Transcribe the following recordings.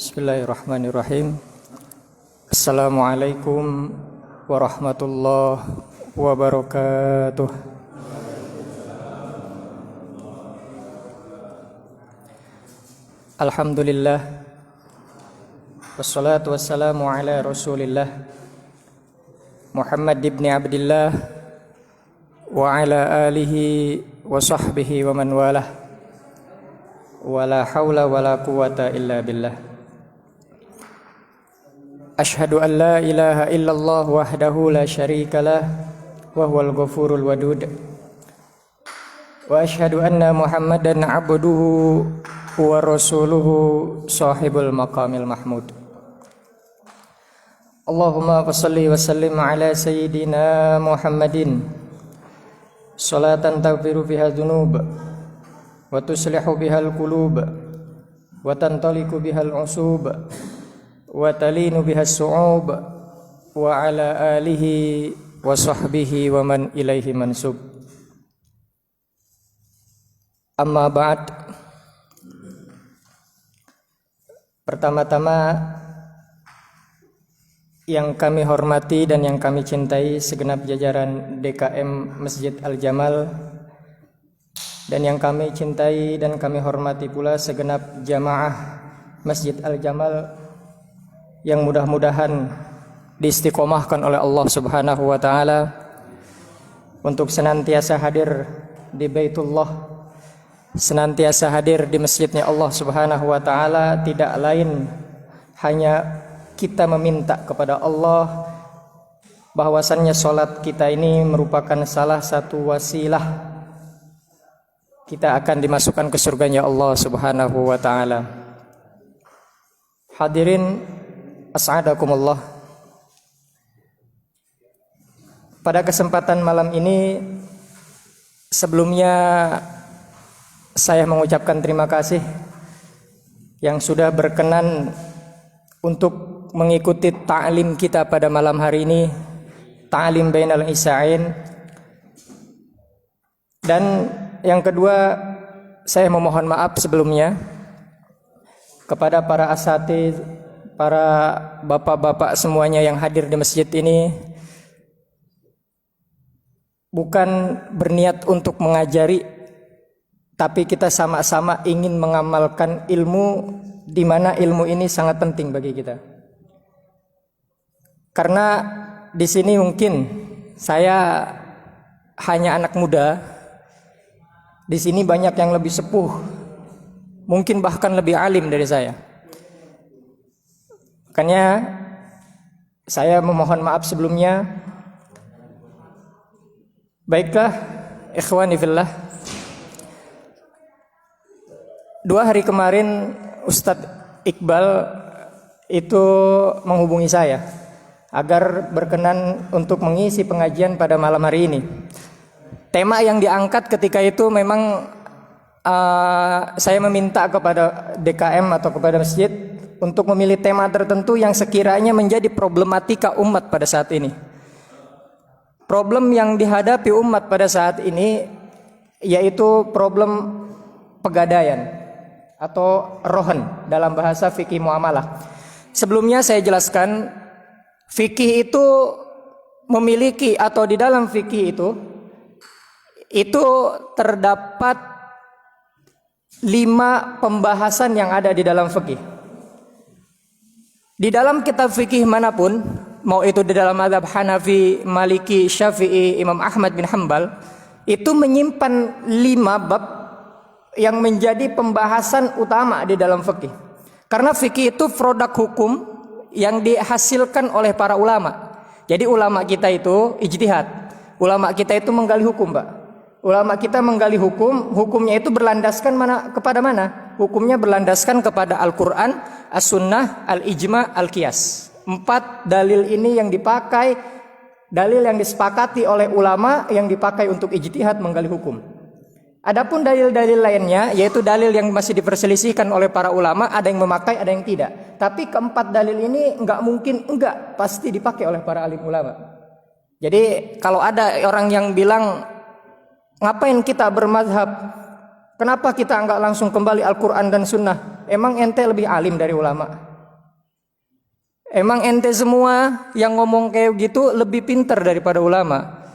Bismillahirrahmanirrahim. Assalamualaikum warahmatullahi wabarakatuh. Alhamdulillah, wassalatu wassalamu ala rasulillah Muhammad ibn Abdillah wa ala alihi wa sahbihi wa man walah, wala hawla wala quwata illa billah. Ashhadu an la ilaha illallah wahdahu la syarika lah wa huwal ghafurul wadud, wa ashhadu anna Muhammadan abduhu wa rasuluhu sahibul maqamil mahmud. Allahumma salli wa sallim ala sayyidina Muhammadin salatan taghfiru biha dhunub wa tuslihu bihal qulub wa tantaliku bihal usub wa talinu bihas su'ub wa ala alihi wa sahbihi wa man ilaihi mansub. Amma ba'd. Pertama-tama yang kami hormati dan yang kami cintai segenap jajaran DKM Masjid Al-Jamal, dan yang kami cintai dan kami hormati pula segenap jamaah Masjid Al-Jamal yang mudah-mudahan diistiqomahkan oleh Allah Subhanahu wa taala untuk senantiasa hadir di Baitullah, senantiasa hadir di masjidnya Allah Subhanahu wa taala, tidak lain hanya kita meminta kepada Allah bahwasannya salat kita ini merupakan salah satu wasilah kita akan dimasukkan ke surganya Allah Subhanahu wa taala. Hadirin as'adakumullah. Pada kesempatan malam ini, sebelumnya saya mengucapkan terima kasih yang sudah berkenan untuk mengikuti ta'lim kita pada malam hari ini, ta'lim bainal isa'in. Dan yang kedua, saya memohon maaf sebelumnya kepada para asatidz, para bapak-bapak semuanya yang hadir di masjid ini. Bukan berniat untuk mengajari, tapi kita sama-sama ingin mengamalkan ilmu, di mana ilmu ini sangat penting bagi kita. Karena di sini mungkin saya hanya anak muda, di sini banyak yang lebih sepuh, mungkin bahkan lebih alim dari saya. Makanya saya memohon maaf sebelumnya. Baiklah, ikhwani fillah. 2 hari kemarin Ustadz Iqbal itu menghubungi saya agar berkenan untuk mengisi pengajian pada malam hari ini. Tema yang diangkat ketika itu memang saya meminta kepada DKM atau kepada masjid untuk memilih tema tertentu yang sekiranya menjadi problematika umat pada saat ini. Problem yang dihadapi umat pada saat ini yaitu problem pegadaian atau rohan dalam bahasa fikih muamalah. Sebelumnya saya jelaskan, fikih itu memiliki, atau di dalam fikih itu terdapat 5 pembahasan yang ada di dalam fikih. Di dalam kitab fikih manapun, mau itu di dalam mazhab Hanafi, Maliki, Syafi'i, Imam Ahmad bin Hanbal, itu menyimpan 5 bab yang menjadi pembahasan utama di dalam fikih. Karena fikih itu produk hukum yang dihasilkan oleh para ulama. Jadi ulama kita itu ijtihad. Ulama kita itu menggali hukum, Pak. Ulama kita menggali hukum, hukumnya itu berlandaskan kepada mana? Hukumnya berlandaskan kepada Al-Quran, As-Sunnah, Al-Ijma, Al-Qiyas. 4 dalil ini yang dipakai, dalil yang disepakati oleh ulama yang dipakai untuk ijtihad menggali hukum. Adapun dalil-dalil lainnya, yaitu dalil yang masih diperselisihkan oleh para ulama, ada yang memakai, ada yang tidak. Tapi 4 dalil ini pasti dipakai oleh para alim ulama. Jadi kalau ada orang yang bilang, ngapain kita bermazhab? Kenapa kita enggak langsung kembali Al-Quran dan Sunnah? Emang ente lebih alim dari ulama? Emang ente semua yang ngomong kayak gitu lebih pintar daripada ulama?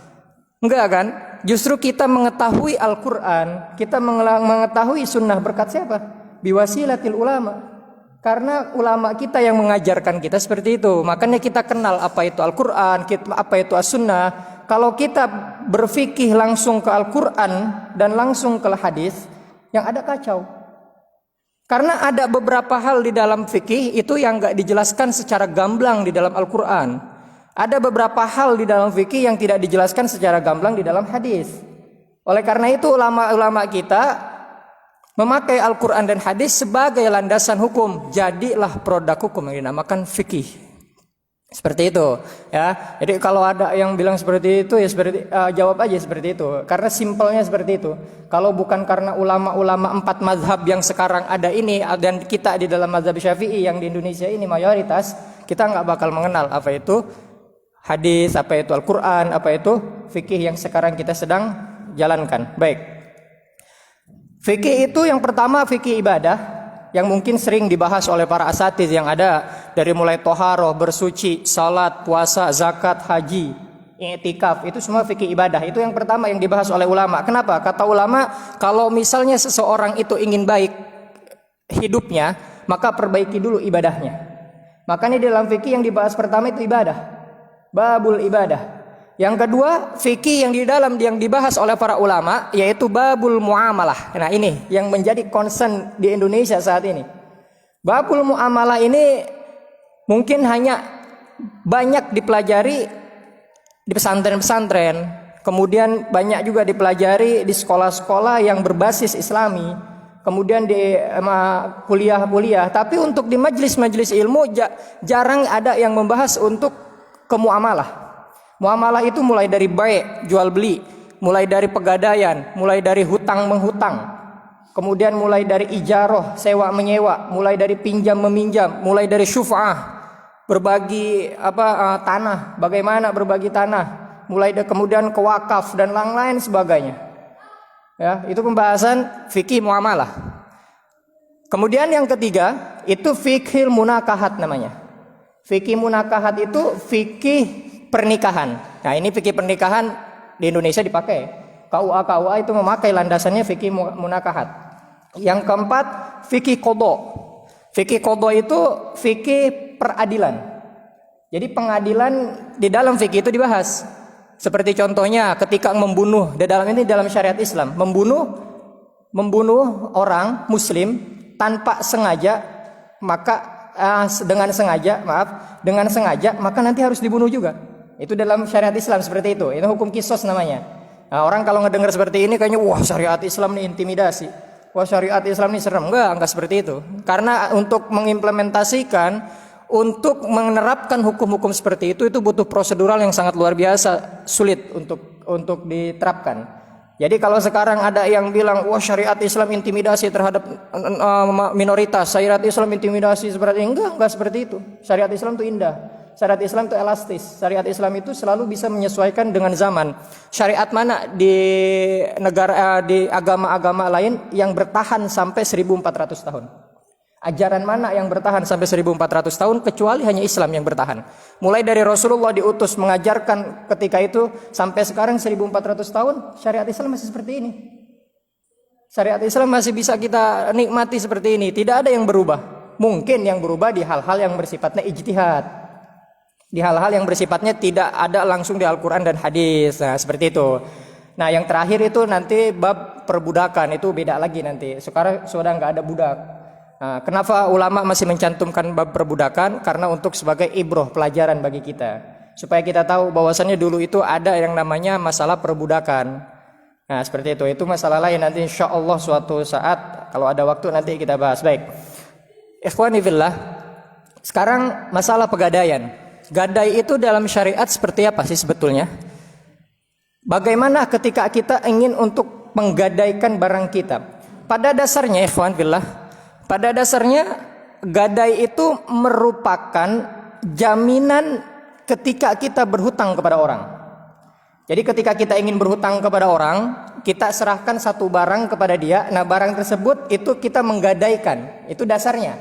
Enggak kan? Justru kita mengetahui Al-Quran, kita mengetahui sunnah berkat siapa? Biwasilatil ulama. Karena ulama kita yang mengajarkan kita seperti itu. Makanya kita kenal apa itu Al-Quran, apa itu As-Sunnah. Kalau kita berfikih langsung ke Al-Quran dan langsung ke hadis, yang ada kacau. Karena ada beberapa hal di dalam fikih itu yang enggak dijelaskan secara gamblang di dalam Al-Quran. Ada beberapa hal di dalam fikih yang tidak dijelaskan secara gamblang di dalam hadis. Oleh karena itu ulama-ulama kita memakai Al-Quran dan hadis sebagai landasan hukum. Jadilah produk hukum yang dinamakan fikih. Seperti itu, ya. Jadi kalau ada yang bilang seperti itu, ya seperti jawab aja seperti itu. Karena simpelnya seperti itu. Kalau bukan karena ulama-ulama 4 mazhab yang sekarang ada ini dan kita di dalam mazhab Syafi'i yang di Indonesia ini mayoritas, kita nggak bakal mengenal apa itu hadis, apa itu Al-Quran, apa itu fikih yang sekarang kita sedang jalankan. Baik. Fikih itu yang pertama fikih ibadah, yang mungkin sering dibahas oleh para asatiz yang ada dari mulai toharoh, bersuci, salat, puasa, zakat, haji, i'tikaf, itu semua fikih ibadah. Itu yang pertama yang dibahas oleh ulama. Kenapa? Kata ulama, kalau misalnya seseorang itu ingin baik hidupnya, maka perbaiki dulu ibadahnya. Makanya di dalam fikih yang dibahas pertama itu ibadah, babul ibadah. Yang kedua, fikih yang dibahas oleh para ulama yaitu babul muamalah. Nah, ini yang menjadi concern di Indonesia saat ini. Babul muamalah ini mungkin hanya banyak dipelajari di pesantren-pesantren, kemudian banyak juga dipelajari di sekolah-sekolah yang berbasis Islami, kemudian di kuliah-kuliah, tapi untuk di majelis-majelis ilmu jarang ada yang membahas untuk kemuamalah. Muamalah itu mulai dari bai', jual beli, mulai dari pegadaian, mulai dari hutang menghutang, kemudian mulai dari ijaroh, sewa menyewa, mulai dari pinjam meminjam, mulai dari syuf'ah, berbagi tanah, bagaimana berbagi tanah, mulai dari kemudian ke wakaf dan lain-lain sebagainya. Ya, itu pembahasan fikih muamalah. Kemudian yang ketiga itu fikih munakahat namanya. Fikih munakahat itu fikih pernikahan. Nah, ini fikih pernikahan di Indonesia dipakai. KUA itu memakai landasannya fikih munakahat. Yang keempat, fikih qadha. Fikih qadha itu fikih peradilan. Jadi pengadilan di dalam fikih itu dibahas. Seperti contohnya ketika membunuh, dalam syariat Islam, membunuh orang muslim tanpa sengaja, maka dengan sengaja maka nanti harus dibunuh juga. Itu dalam syariat Islam seperti itu. Itu hukum kisos namanya. Nah, orang kalau ngedengar seperti ini kayaknya wah syariat Islam nih intimidasi. Wah syariat Islam nih serem. Enggak seperti itu. Karena untuk mengimplementasikan, untuk menerapkan hukum-hukum seperti itu butuh prosedural yang sangat luar biasa, sulit untuk diterapkan. Jadi kalau sekarang ada yang bilang wah syariat Islam intimidasi terhadap minoritas, syariat Islam intimidasi seperti enggak seperti itu. Syariat Islam itu indah. Syariat Islam itu elastis. Syariat Islam itu selalu bisa menyesuaikan dengan zaman. Syariat mana di agama-agama lain yang bertahan sampai 1400 tahun? Ajaran mana yang bertahan sampai 1400 tahun kecuali hanya Islam yang bertahan. Mulai dari Rasulullah diutus mengajarkan ketika itu sampai sekarang 1400 tahun, syariat Islam masih seperti ini. Syariat Islam masih bisa kita nikmati seperti ini. Tidak ada yang berubah. Mungkin yang berubah di hal-hal yang bersifatnya ijtihad. Di hal-hal yang bersifatnya tidak ada langsung di Al-Quran dan hadis. Nah, seperti itu. Nah, yang terakhir itu nanti bab perbudakan, itu beda lagi nanti. Sekarang sudah nggak ada budak. Nah, kenapa ulama masih mencantumkan bab perbudakan? Karena untuk sebagai ibroh, pelajaran bagi kita. Supaya kita tahu bahwasannya dulu itu ada yang namanya masalah perbudakan. Nah, seperti itu. Itu masalah lain nanti insya Allah suatu saat kalau ada waktu nanti kita bahas. Baik. Ikhwani fillah. Sekarang masalah pegadaian. Gadai itu dalam syariat seperti apa sih sebetulnya? Bagaimana ketika kita ingin untuk menggadaikan barang kita? Pada dasarnya, ikhwan fillah, pada dasarnya gadai itu merupakan jaminan ketika kita berhutang kepada orang. Jadi ketika kita ingin berhutang kepada orang, kita serahkan satu barang kepada dia. Nah, barang tersebut itu kita menggadaikan. Itu dasarnya.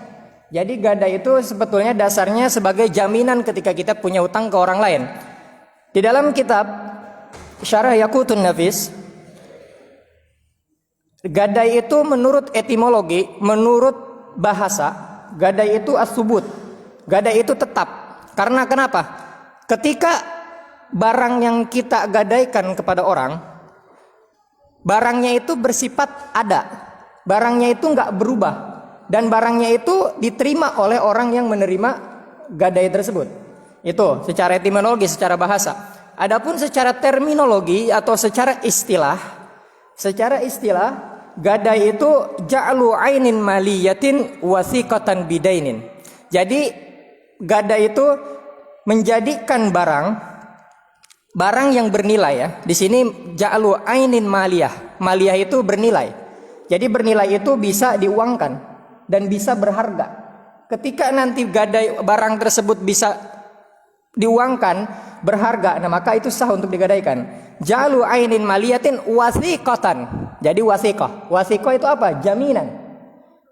Jadi gadai itu sebetulnya dasarnya sebagai jaminan ketika kita punya hutang ke orang lain. Di dalam kitab Syarah Yaqutun Nafis, gadai itu menurut etimologi, menurut bahasa, gadai itu as-subut. Gadai itu tetap. Karena kenapa? Ketika barang yang kita gadaikan kepada orang, barangnya itu bersifat ada. Barangnya itu nggak berubah. Dan barangnya itu diterima oleh orang yang menerima gadai tersebut. Itu secara etimologi, secara bahasa. Adapun secara terminologi atau secara istilah, gadai itu ja'lu ainin maliyatin wasiqatan bidainin. Jadi gadai itu menjadikan barang yang bernilai ya. Di sini ja'lu ainin maliyah. Maliyah itu bernilai. Jadi bernilai itu bisa diuangkan dan bisa berharga. Ketika nanti gadai barang tersebut bisa diuangkan, berharga, nah maka itu sah untuk digadaikan. Ja'lu ainin maliyatin wasiqatan. Jadi wasiqah. Wasiqah itu apa? Jaminan.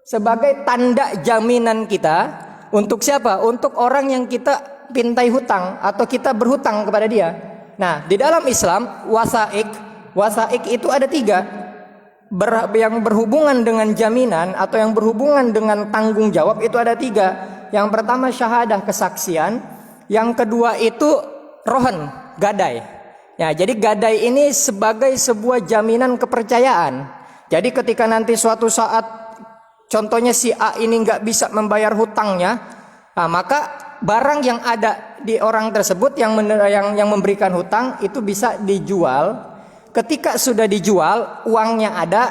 Sebagai tanda jaminan kita untuk siapa? Untuk orang yang kita pintai hutang atau kita berhutang kepada dia. Nah, di dalam Islam wasaik itu ada 3. Yang berhubungan dengan jaminan atau yang berhubungan dengan tanggung jawab itu ada 3. Yang pertama syahadah, kesaksian. Yang kedua itu rohan, gadai. Ya, jadi gadai ini sebagai sebuah jaminan kepercayaan. Jadi ketika nanti suatu saat contohnya si A ini nggak bisa membayar hutangnya, nah, maka barang yang ada di orang tersebut yang memberikan hutang itu bisa dijual. Ketika sudah dijual, uangnya ada,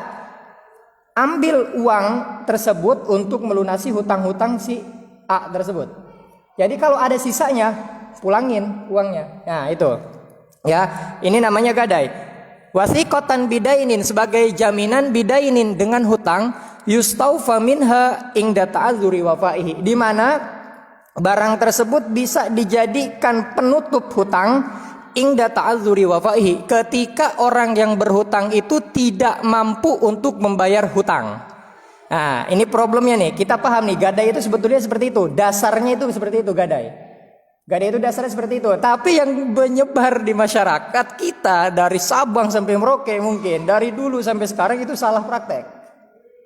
ambil uang tersebut untuk melunasi hutang-hutang si A tersebut. Jadi kalau ada sisanya, pulangin uangnya. Nah itu, ya ini namanya gadai. Wasiqatan bidainin sebagai jaminan bidainin dengan hutang yustaufa minha ingda ta'adzuri wafaihi. Di mana barang tersebut bisa dijadikan penutup hutang ingda ta'adzuri wafaihi, ketika orang yang berhutang itu tidak mampu untuk membayar hutang. Nah, ini problemnya nih. Kita paham nih, gadai itu sebetulnya seperti itu. Dasarnya itu seperti itu gadai. Gadai itu dasarnya seperti itu. Tapi yang menyebar di masyarakat kita dari Sabang sampai Merauke mungkin dari dulu sampai sekarang itu salah praktek.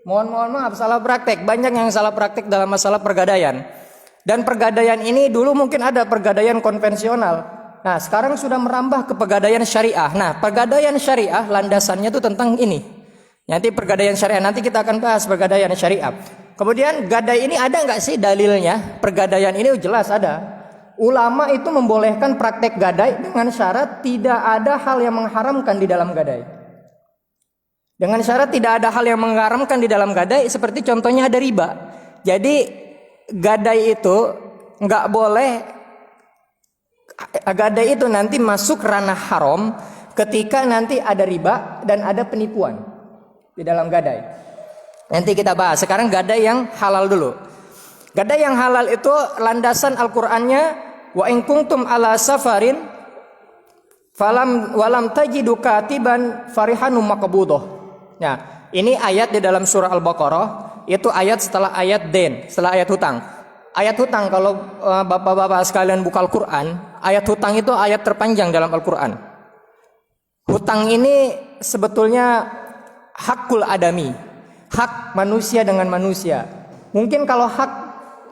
Mohon maaf, salah praktek. Banyak yang salah praktek dalam masalah pergadaian. Dan pergadaian ini dulu mungkin ada pergadaian konvensional. Nah, sekarang sudah merambah ke pegadaian syariah. Nah, pegadaian syariah landasannya itu tentang ini. Nanti pegadaian syariah, nanti kita akan bahas pegadaian syariah. Kemudian gadai ini ada nggak sih dalilnya? Pergadaian ini jelas ada. Ulama itu membolehkan praktek gadai dengan syarat tidak ada hal yang mengharamkan di dalam gadai. Dengan syarat tidak ada hal yang mengharamkan di dalam gadai, seperti contohnya ada riba. Jadi gadai itu nggak boleh. Gadai itu nanti masuk ranah haram ketika nanti ada riba dan ada penipuan di dalam gadai. Nanti kita bahas. Sekarang gadai yang halal dulu. Gadai yang halal itu landasan Al-Qur'annya wa in kuntum ala safarin walam tajidu katiban farihanum maqbudah. Nah, ini ayat di dalam surah Al-Baqarah, itu ayat setelah ayat den, setelah ayat hutang. Ayat hutang, kalau bapak-bapak sekalian buka Al-Quran, ayat hutang itu ayat terpanjang dalam Al-Quran. Hutang ini sebetulnya hakul adami, hak manusia dengan manusia. Mungkin kalau hak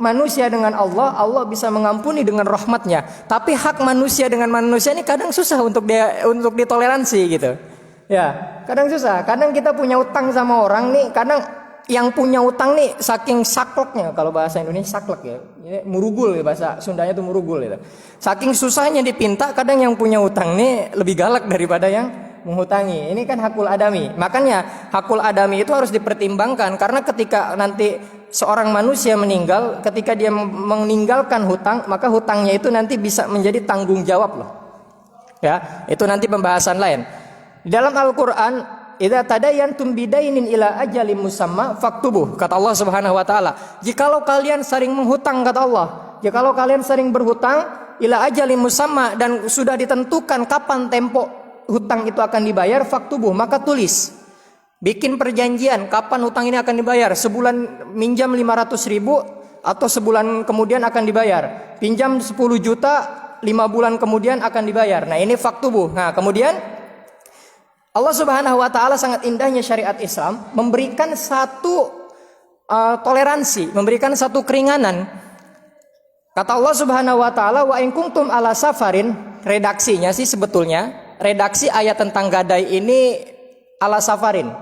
manusia dengan Allah, Allah bisa mengampuni dengan rahmatnya. Tapi hak manusia dengan manusia ini kadang susah untuk ditoleransi gitu. Ya, kadang susah. Kadang kita punya utang sama orang nih, kadang yang punya utang nih saking sakleknya, kalau bahasa Indonesia saklek ya, ini murugul ya, bahasa Sundanya itu murugul gitu. Saking susahnya dipinta, kadang yang punya utang nih lebih galak daripada yang menghutangi. Ini kan hakul adami. Makanya hakul adami itu harus dipertimbangkan, karena ketika nanti seorang manusia meninggal, ketika dia meninggalkan hutang, maka hutangnya itu nanti bisa menjadi tanggung jawab loh. Ya, itu nanti pembahasan lain. Di dalam Al-Qur'an, idza tadayantum bidainin ila ajalin musamma faktubuh, kata Allah Subhanahu wa taala. Jikalau kalian sering menghutang, kata Allah, jikalau kalian sering berhutang ila ajalin musamma, dan sudah ditentukan kapan tempo hutang itu akan dibayar, faktubuh, maka tulis. Bikin perjanjian kapan hutang ini akan dibayar. Sebulan minjam 500.000, atau sebulan kemudian akan dibayar. Pinjam 10 juta, 5 bulan kemudian akan dibayar. Nah, ini faktubuh. Nah, kemudian Allah Subhanahu wa taala, sangat indahnya syariat Islam memberikan satu toleransi, memberikan satu keringanan. Kata Allah Subhanahu wa taala, wa in kuntum ala safarin, redaksinya sih sebetulnya, redaksi ayat tentang gadai ini ala safarin.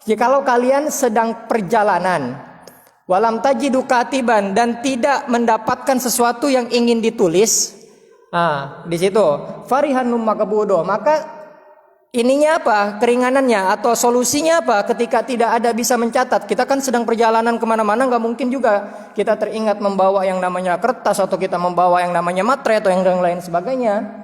Jikalau kalian sedang perjalanan, walam tajidu katiban, dan tidak mendapatkan sesuatu yang ingin ditulis. Nah, di situ farihanum makabudo, maka ininya apa? Keringanannya atau solusinya apa? Ketika tidak ada bisa mencatat, kita kan sedang perjalanan kemana-mana, nggak mungkin juga kita teringat membawa yang namanya kertas, atau kita membawa yang namanya materai atau yang lain sebagainya.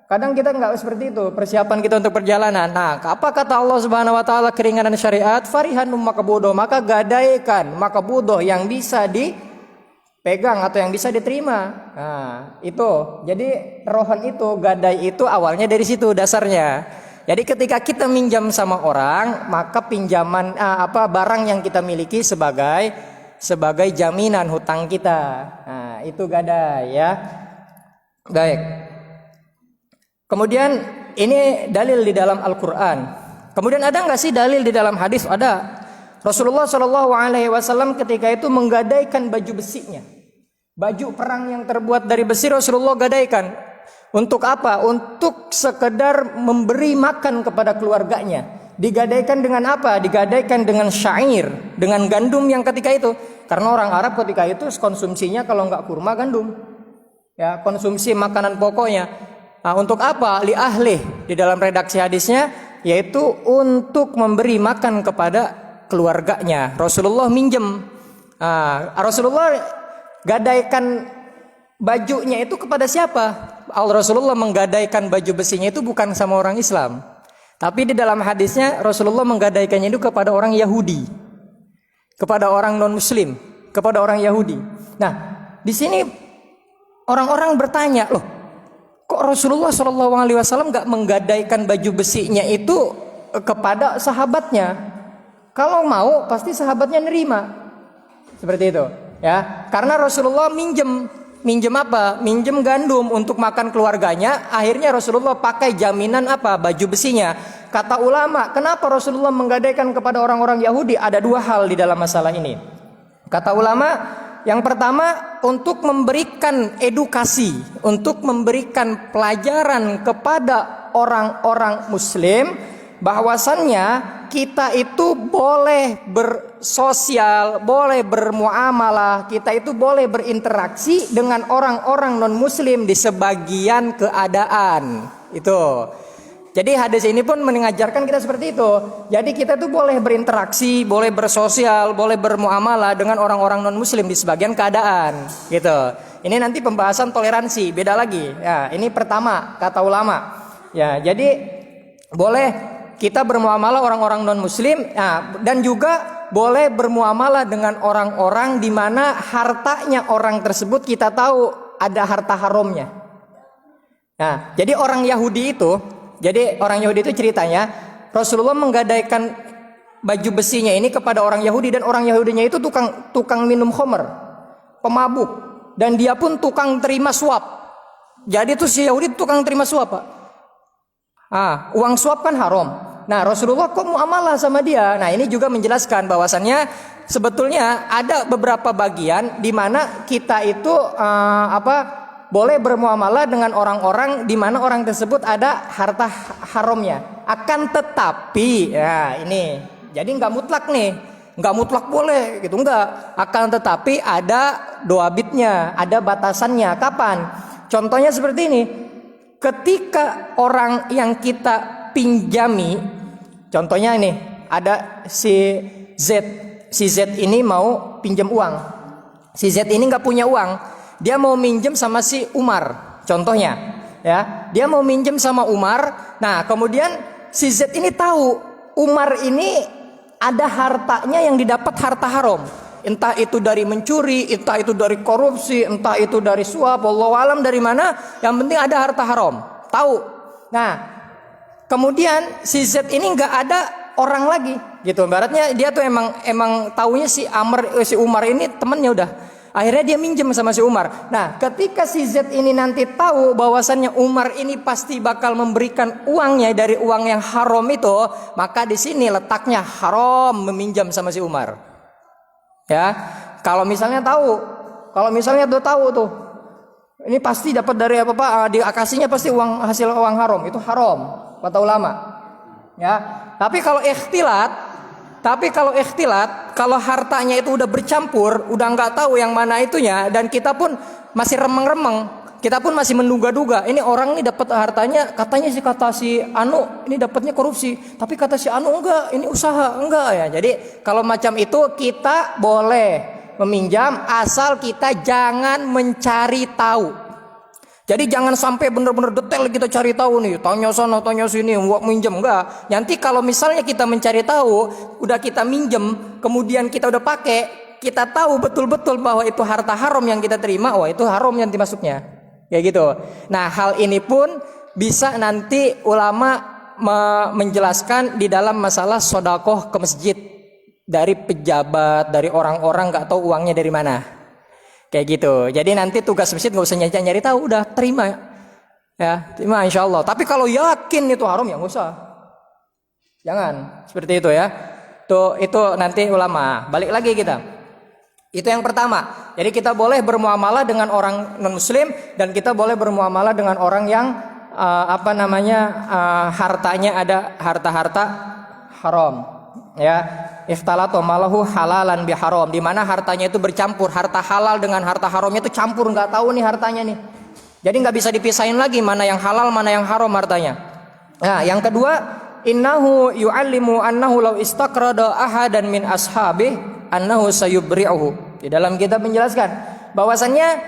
Kadang kita nggak seperti itu persiapan kita untuk perjalanan. Nah, apa kata Allah Subhanahu Wa Taala keringanan syariat? Farihanum makabudo, maka gadaikan makabudo yang bisa dipegang atau yang bisa diterima. Nah, itu. Jadi rohon itu, gadai itu awalnya dari situ dasarnya. Jadi ketika kita minjam sama orang, maka pinjaman barang yang kita miliki sebagai jaminan hutang kita. Nah, itu gadai ya. Baik. Kemudian ini dalil di dalam Al-Quran. Kemudian ada nggak sih dalil di dalam hadis? Ada. Rasulullah Shallallahu Alaihi Wasallam ketika itu menggadaikan baju besinya, baju perang yang terbuat dari besi Rasulullah gadaikan. Untuk apa? Untuk sekedar memberi makan kepada keluarganya. Digadaikan dengan apa? Digadaikan dengan syair, dengan gandum yang ketika itu. Karena orang Arab ketika itu konsumsinya kalau nggak kurma gandum. Ya, konsumsi makanan pokoknya. Nah, untuk apa? Li ahli di dalam redaksi hadisnya, yaitu untuk memberi makan kepada keluarganya. Rasulullah minjem. Rasulullah gadaikan bajunya itu kepada siapa? Rasulullah menggadaikan baju besinya itu bukan sama orang Islam, tapi di dalam hadisnya Rasulullah menggadaikannya itu kepada orang Yahudi, kepada orang non Muslim, kepada orang Yahudi. Nah, di sini orang-orang bertanya, loh, kok Rasulullah Shallallahu Alaihi Wasallam nggak menggadaikan baju besinya itu kepada sahabatnya? Kalau mau, pasti sahabatnya nerima. Seperti itu, ya. Karena Rasulullah minjem apa? Minjem gandum untuk makan keluarganya. Akhirnya Rasulullah pakai jaminan apa? Baju besinya. Kata ulama, kenapa Rasulullah menggadaikan kepada orang-orang Yahudi? Ada dua hal di dalam masalah ini. Kata ulama, yang pertama untuk memberikan edukasi, untuk memberikan pelajaran kepada orang-orang Muslim bahwasannya kita itu boleh bersosial, boleh bermuamalah, kita itu boleh berinteraksi dengan orang-orang non-Muslim di sebagian keadaan. Itu. Jadi hadis ini pun mengajarkan kita seperti itu. Jadi kita tuh boleh berinteraksi, boleh bersosial, boleh bermuamalah dengan orang-orang non-Muslim di sebagian keadaan. Gitu. Ini nanti pembahasan toleransi, beda lagi. Ya, ini pertama kata ulama. Ya, jadi boleh kita bermuamalah orang-orang non-Muslim, dan juga boleh bermuamalah dengan orang-orang di mana hartanya orang tersebut kita tahu ada harta haramnya. Nah, jadi orang Yahudi itu ceritanya Rasulullah menggadaikan baju besinya ini kepada orang Yahudi, dan orang Yahudinya itu tukang minum khamr, pemabuk, dan dia pun tukang terima suap. Jadi itu si Yahudi tukang terima suap, Pak. Uang suap kan haram. Nah, Rasulullah kok muamalah sama dia? Nah, ini juga menjelaskan bahwasannya sebetulnya ada beberapa bagian di mana kita itu boleh bermuamalah dengan orang-orang di mana orang tersebut ada harta haramnya. Akan tetapi, ya ini, jadi nggak mutlak nih, nggak mutlak boleh gitu, nggak. Akan tetapi ada doabitnya, ada batasannya. Kapan? Contohnya seperti ini. Ketika orang yang kita pinjami, contohnya ini, ada si Z ini mau pinjam uang. Si Z ini nggak punya uang, dia mau minjem sama si Umar, contohnya, ya, dia mau minjem sama Umar. Nah, kemudian si Z ini tahu Umar ini ada hartanya yang didapat harta haram, entah itu dari mencuri, entah itu dari korupsi, entah itu dari suap, wallahu alam dari mana, yang penting ada harta haram, tahu. Nah, kemudian si Z ini nggak ada orang lagi, gitu. Ibaratnya dia tuh emang taunya si Umar ini temennya udah. Akhirnya dia minjem sama si Umar. Nah, ketika si Z ini nanti tahu bahwasannya Umar ini pasti bakal memberikan uangnya dari uang yang haram itu, maka di sini letaknya haram meminjam sama si Umar. Ya, kalau misalnya udah tahu tuh, ini pasti dapat dari apa Pak? Dikasihnya pasti hasil uang haram, itu haram kata ulama. Ya, tapi kalau ikhtilat, kalau hartanya itu udah bercampur, udah nggak tahu yang mana itunya, dan kita pun masih remeng-remeng, kita pun masih menduga-duga, ini orang ini dapat hartanya, katanya sih kata si Anu ini dapatnya korupsi, tapi kata si Anu enggak, ini usaha enggak ya. Jadi kalau macam itu kita boleh meminjam asal kita jangan mencari tahu. Jadi jangan sampai benar-benar detail kita cari tahu nih, tanya sana, tanya sini, buat minjem enggak. Nanti kalau misalnya kita mencari tahu, udah kita minjem, kemudian kita udah pakai, kita tahu betul-betul bahwa itu harta haram yang kita terima, wah itu haram yang dimasuknya. Kayak gitu. Nah, hal ini pun bisa nanti ulama menjelaskan di dalam masalah sodakoh ke masjid dari pejabat, dari orang-orang nggak tahu uangnya dari mana. Kayak gitu. Jadi nanti tugas masjid nggak usah nyari tahu, udah terima ya, terima insya Allah. Tapi kalau yakin itu haram ya nggak usah, jangan seperti itu ya. Tuh itu nanti ulama. Balik lagi kita. Itu yang pertama. Jadi kita boleh bermuamalah dengan orang non muslim dan kita boleh bermuamalah dengan orang yang hartanya ada harta-harta haram. Ya, iftalatu malahu halalan biharam, di mana hartanya itu bercampur, harta halal dengan harta haramnya itu campur, nggak tahu nih hartanya nih. Jadi nggak bisa dipisahin lagi mana yang halal mana yang haram hartanya. Nah, yang kedua, innahu yu'allimu annahu law istaqrada ahadan min ashabih annahu sayubri'uhu. Di dalam kitab menjelaskan bahwasannya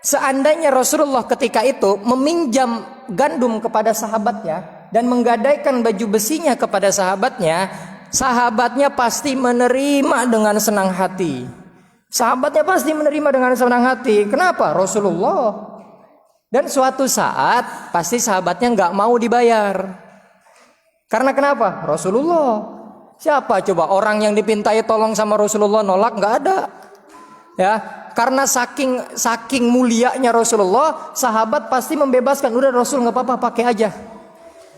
seandainya Rasulullah ketika itu meminjam gandum kepada sahabatnya dan menggadaikan baju besinya kepada sahabatnya, sahabatnya pasti menerima dengan senang hati. Sahabatnya pasti menerima dengan senang hati. Kenapa? Rasulullah. Dan suatu saat pasti sahabatnya nggak mau dibayar. Karena kenapa? Rasulullah. Siapa coba orang yang dipintai tolong sama Rasulullah nolak? Nggak ada. Ya, karena saking mulianya Rasulullah, sahabat pasti membebaskan. Udah Rasul nggak apa-apa, pakai aja.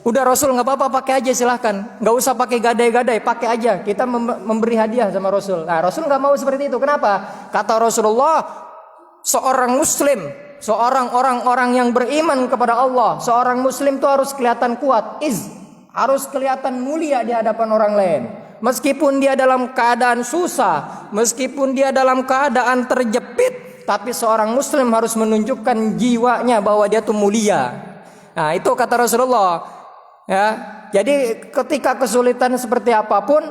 Udah Rasul nggak apa-apa, pakai aja silahkan. Nggak usah pakai gadai-gadai, pakai aja. Kita memberi hadiah sama Rasul. Nah, Rasul nggak mau seperti itu. Kenapa? Kata Rasulullah, seorang Muslim, seorang orang-orang yang beriman kepada Allah, seorang Muslim itu harus kelihatan kuat, harus kelihatan mulia di hadapan orang lain. Meskipun dia dalam keadaan susah, meskipun dia dalam keadaan terjepit, tapi seorang Muslim harus menunjukkan jiwanya bahwa dia tuh mulia. Nah, itu kata Rasulullah. Ya, jadi ketika kesulitan seperti apapun,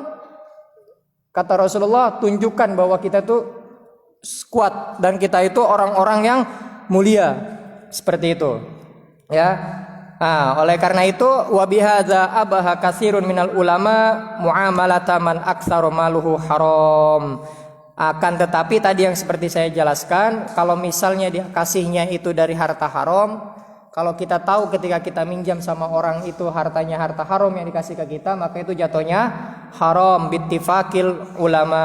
kata Rasulullah, tunjukkan bahwa kita tuh kuat dan kita itu orang-orang yang mulia, seperti itu. Ya. Nah, oleh karena itu wa bihadza abaha katsirun minal ulama muamalata man aktsaru maluhu haram. Akan tetapi tadi yang seperti saya jelaskan, kalau misalnya dia kasihnya itu dari harta haram, kalau kita tahu ketika kita minjam sama orang itu hartanya harta haram yang dikasih ke kita, maka itu jatuhnya haram bittifaqil ulama.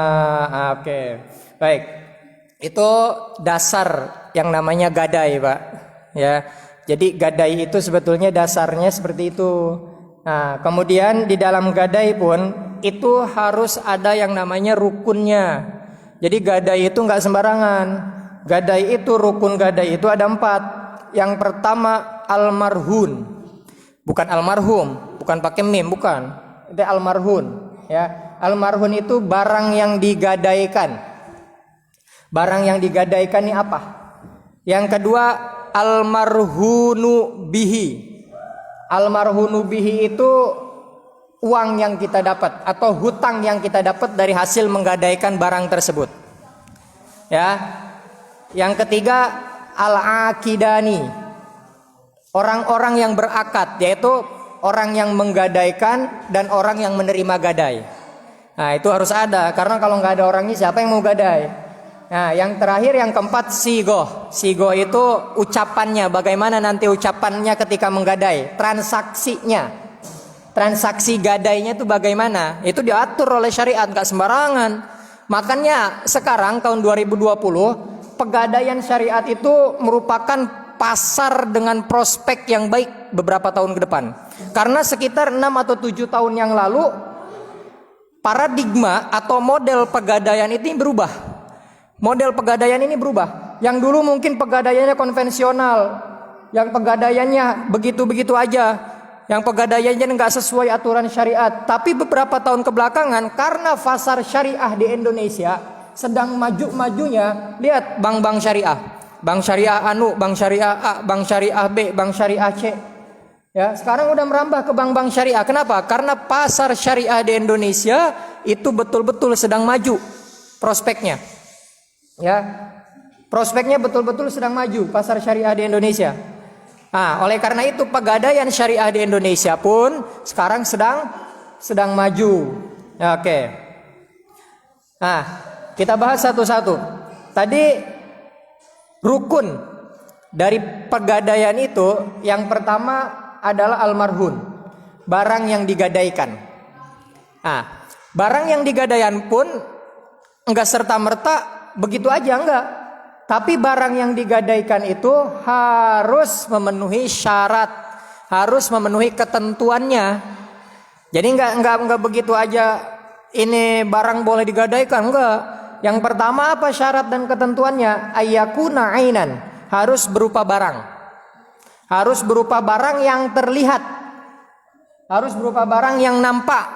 Oke. Baik. Itu dasar yang namanya gadai, Pak. Ya. Jadi gadai itu sebetulnya dasarnya seperti itu. Nah, kemudian di dalam gadai pun itu harus ada yang namanya rukunnya. Jadi gadai itu nggak sembarangan. Gadai itu, rukun gadai itu ada 4. Yang pertama almarhun, bukan almarhum, bukan pakai mim, bukan. Itu almarhun. Ya, almarhun itu barang yang digadaikan. Barang yang digadaikan ini apa? Yang kedua almarhunu bihi. Almarhunu bihi itu uang yang kita dapat atau hutang yang kita dapat dari hasil menggadaikan barang tersebut. Ya. Yang ketiga al-akidani. Orang-orang yang berakad, yaitu orang yang menggadaikan dan orang yang menerima gadai. Nah, itu harus ada, karena kalau nggak ada orangnya siapa yang mau gadai? Nah, yang terakhir yang keempat sigoh. Sigoh itu ucapannya, bagaimana nanti ucapannya ketika menggadai, transaksinya. Transaksi gadainya itu bagaimana? Itu diatur oleh syariat, gak sembarangan. Makanya sekarang tahun 2020 pegadaian syariat itu merupakan pasar dengan prospek yang baik beberapa tahun ke depan. Karena sekitar 6 atau 7 tahun yang lalu paradigma atau model pegadaian ini berubah. Model pegadaian ini berubah. Yang dulu mungkin pegadaiannya konvensional, yang pegadaiannya begitu-begitu aja, yang pegadaiannya nggak sesuai aturan syariat. Tapi beberapa tahun kebelakangan karena pasar syariah di Indonesia sedang maju-majunya, lihat bank-bank syariah, bank syariah Anu, bank syariah A, bank syariah B, bank syariah C. Ya, sekarang udah merambah ke bank-bank syariah. Kenapa? Karena pasar syariah di Indonesia itu betul-betul sedang maju prospeknya. Ya, prospeknya betul-betul sedang maju pasar syariah di Indonesia. Nah, oleh karena itu pegadaian syariah di Indonesia pun sekarang sedang maju. Ya, oke. Nah, kita bahas satu-satu. Tadi rukun dari pegadaian itu yang pertama adalah almarhun, barang yang digadaikan. Nah, barang yang digadaikan pun enggak serta-merta begitu aja, enggak. Tapi barang yang digadaikan itu harus memenuhi syarat, harus memenuhi ketentuannya. Jadi enggak begitu aja ini barang boleh digadaikan, enggak. Yang pertama apa syarat dan ketentuannya? Ayyakuna ainan, harus berupa barang. Harus berupa barang yang terlihat. Harus berupa barang yang nampak.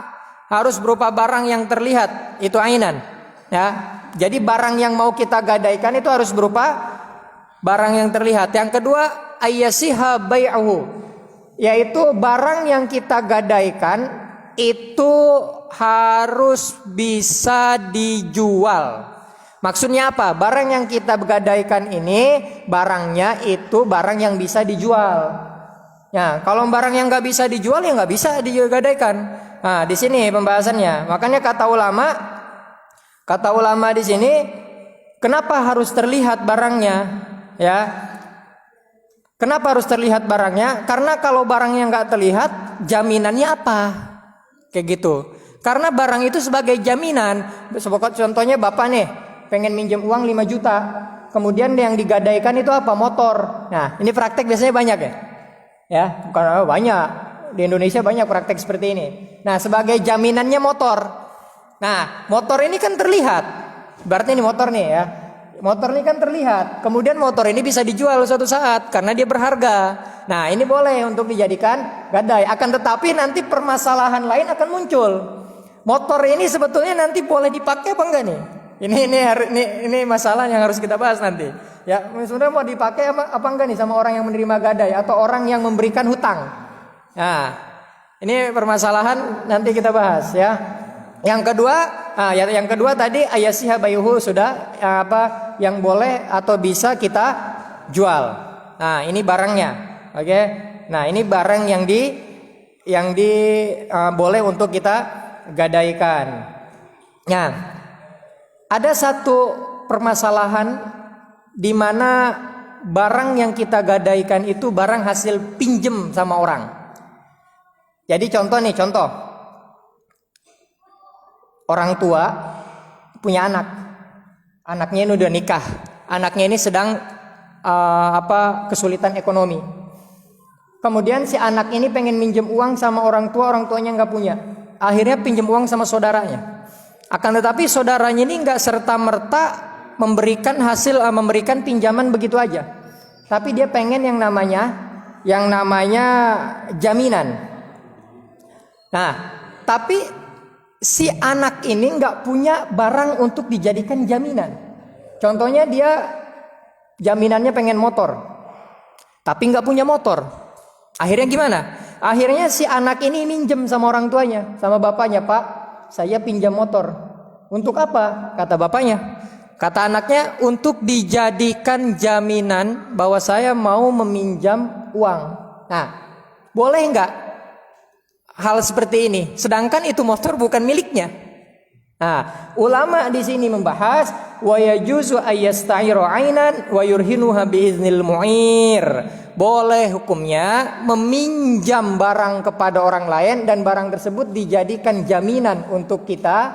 Harus berupa barang yang terlihat. Itu ainan. Ya. Jadi barang yang mau kita gadaikan itu harus berupa barang yang terlihat. Yang kedua, ayyasiha bai'uhu, yaitu barang yang kita gadaikan itu harus bisa dijual. Maksudnya apa? Barang yang kita gadaikan ini barangnya itu barang yang bisa dijual. Ya, kalau barang yang nggak bisa dijual ya nggak bisa digadaikan. Nah, di sini pembahasannya. Makanya kata ulama di sini, kenapa harus terlihat barangnya? Ya, kenapa harus terlihat barangnya? Karena kalau barangnya nggak terlihat, jaminannya apa? Kayak gitu. Karena barang itu sebagai jaminan. Contohnya bapak nih pengen minjem uang 5 juta. Kemudian yang digadaikan itu apa? Motor. Nah, ini praktek biasanya banyak ya. Ya, bukan banyak. Di Indonesia banyak praktek seperti ini. Nah, sebagai jaminannya motor. Nah, motor ini kan terlihat. Berarti ini motor nih ya. Motor ini kan terlihat. Kemudian motor ini bisa dijual suatu saat karena dia berharga. Nah, ini boleh untuk dijadikan gadai. Akan tetapi nanti permasalahan lain akan muncul. Motor ini sebetulnya nanti boleh dipakai apa enggak nih? Ini masalah yang harus kita bahas nanti. Ya, sebenarnya mau dipakai apa enggak nih sama orang yang menerima gadai atau orang yang memberikan hutang. Nah, ini permasalahan nanti kita bahas ya. Yang kedua tadi ayasiha bayuhu sudah yang boleh atau bisa kita jual. Nah, ini barangnya. Oke. Nah, ini barang yang boleh untuk kita gadaikan. Nah, ada satu permasalahan di mana barang yang kita gadaikan itu barang hasil pinjem sama orang. Jadi contoh. Orang tua punya anak. Anaknya ini udah nikah. Anaknya ini sedang kesulitan ekonomi. Kemudian si anak ini pengen minjem uang sama orang tuanya nggak punya. Akhirnya pinjem uang sama saudaranya. Akan tetapi saudaranya ini nggak serta-merta memberikan pinjaman begitu aja. Tapi dia pengen yang namanya jaminan. Nah, tapi si anak ini nggak punya barang untuk dijadikan jaminan. Contohnya dia jaminannya pengen motor, tapi nggak punya motor. Akhirnya gimana? Akhirnya si anak ini minjem sama orang tuanya, sama bapaknya, Pak, saya pinjam motor. Untuk apa? Kata bapaknya. Kata anaknya, untuk dijadikan jaminan bahwa saya mau meminjam uang. Nah, boleh nggak hal seperti ini? Sedangkan itu motor bukan miliknya. Nah, ulama di sini membahas wa yajuzu ayyasta'iru 'ainan wa yurhinuha biiznil mu'ir. Boleh hukumnya meminjam barang kepada orang lain dan barang tersebut dijadikan jaminan untuk kita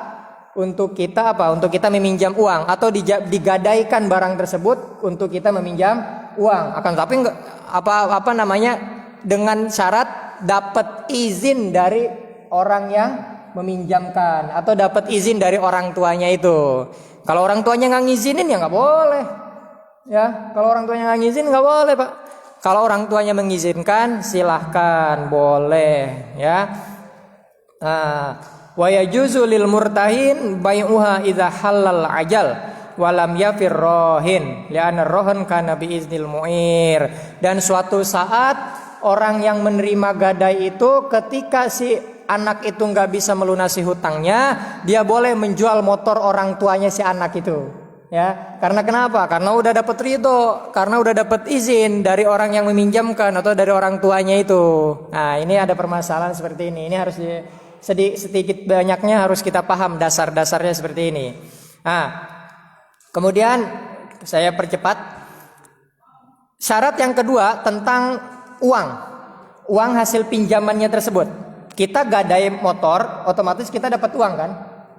untuk kita apa? Untuk kita meminjam uang atau digadaikan barang tersebut untuk kita meminjam uang. Akan tapi apa namanya dengan syarat dapat izin dari orang yang meminjamkan atau dapat izin dari orang tuanya itu. Kalau orang tuanya nggak ngizinin ya nggak boleh. Ya, kalau orang tuanya nggak ngizin nggak boleh, Pak. Kalau orang tuanya mengizinkan silahkan boleh, ya. Wa yajuzu lil murtahin bai'uha idza halal ajal walam yafir rohin li'anna rohan kana bi iznil mu'ir. Dan suatu saat orang yang menerima gadai itu ketika si anak itu nggak bisa melunasi hutangnya, dia boleh menjual motor orang tuanya si anak itu. Ya, karena kenapa? Karena udah dapat ridho, karena udah dapat izin dari orang yang meminjamkan atau dari orang tuanya itu. Nah, ini ada permasalahan seperti ini. Ini harus sedikit banyaknya harus kita paham dasar-dasarnya seperti ini. Nah, kemudian saya percepat. Syarat yang kedua tentang uang hasil pinjamannya tersebut. Kita gadai motor, otomatis kita dapat uang kan?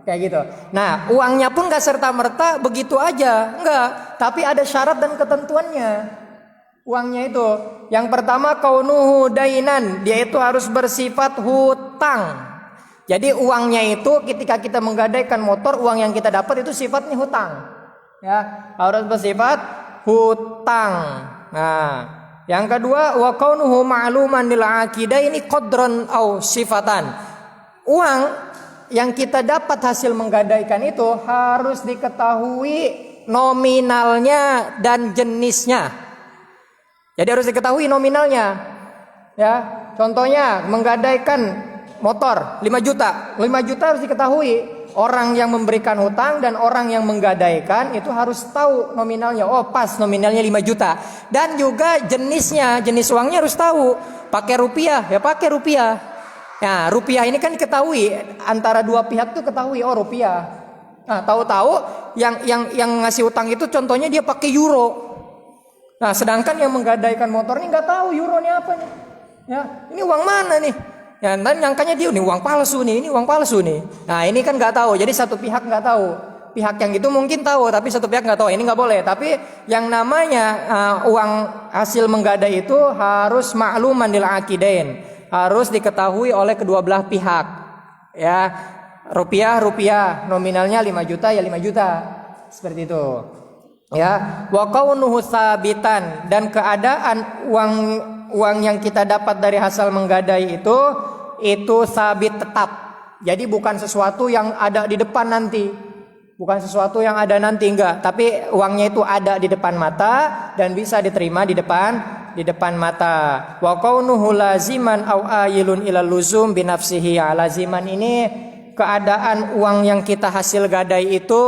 Kayak gitu. Nah, uangnya pun gak serta-merta begitu aja, enggak. Tapi ada syarat dan ketentuannya. Uangnya itu, yang pertama kaunuhu dainan, dia itu harus bersifat hutang. Jadi uangnya itu ketika kita menggadaikan motor, uang yang kita dapat itu sifatnya hutang. Ya, harus bersifat hutang. Nah, yang kedua wa kaunuhu ma'luman lil aqidaini qadran au sifatan. Uang yang kita dapat hasil menggadaikan itu harus diketahui nominalnya dan jenisnya. Jadi harus diketahui nominalnya. Ya, contohnya menggadaikan motor 5 juta. 5 juta harus diketahui. Orang yang memberikan hutang dan orang yang menggadaikan itu harus tahu nominalnya. Oh, pas nominalnya 5 juta. Dan juga jenisnya, jenis uangnya harus tahu. Pakai rupiah, ya pakai rupiah. Nah, rupiah ini kan diketahui antara dua pihak tuh ketahui oh rupiah. Nah, tahu-tahu yang ngasih utang itu contohnya dia pakai euro. Nah, sedangkan yang menggadaikan motor ini nggak tahu euro ini apa nih. Ya, ini uang mana nih? Ya, dan nyangkanya dia ini uang palsu nih, ini uang palsu nih. Nah, ini kan nggak tahu. Jadi satu pihak nggak tahu. Pihak yang itu mungkin tahu, tapi satu pihak nggak tahu. Ini nggak boleh. Tapi yang namanya uang hasil menggadai itu harus ma'luman lil aqidain. Harus diketahui oleh kedua belah pihak. Ya, rupiah nominalnya 5 juta ya 5 juta. Seperti itu. Ya, wa kaunuhu sabitan, dan keadaan uang yang kita dapat dari hasil menggadai itu sabit tetap. Jadi bukan sesuatu yang ada di depan nanti. Bukan sesuatu yang ada nanti, enggak, tapi uangnya itu ada di depan mata dan bisa diterima di depan mata. Wa kaunuhu laziman au ayilun ila luzum binafsihi. Laziman ini keadaan uang yang kita hasil gadai itu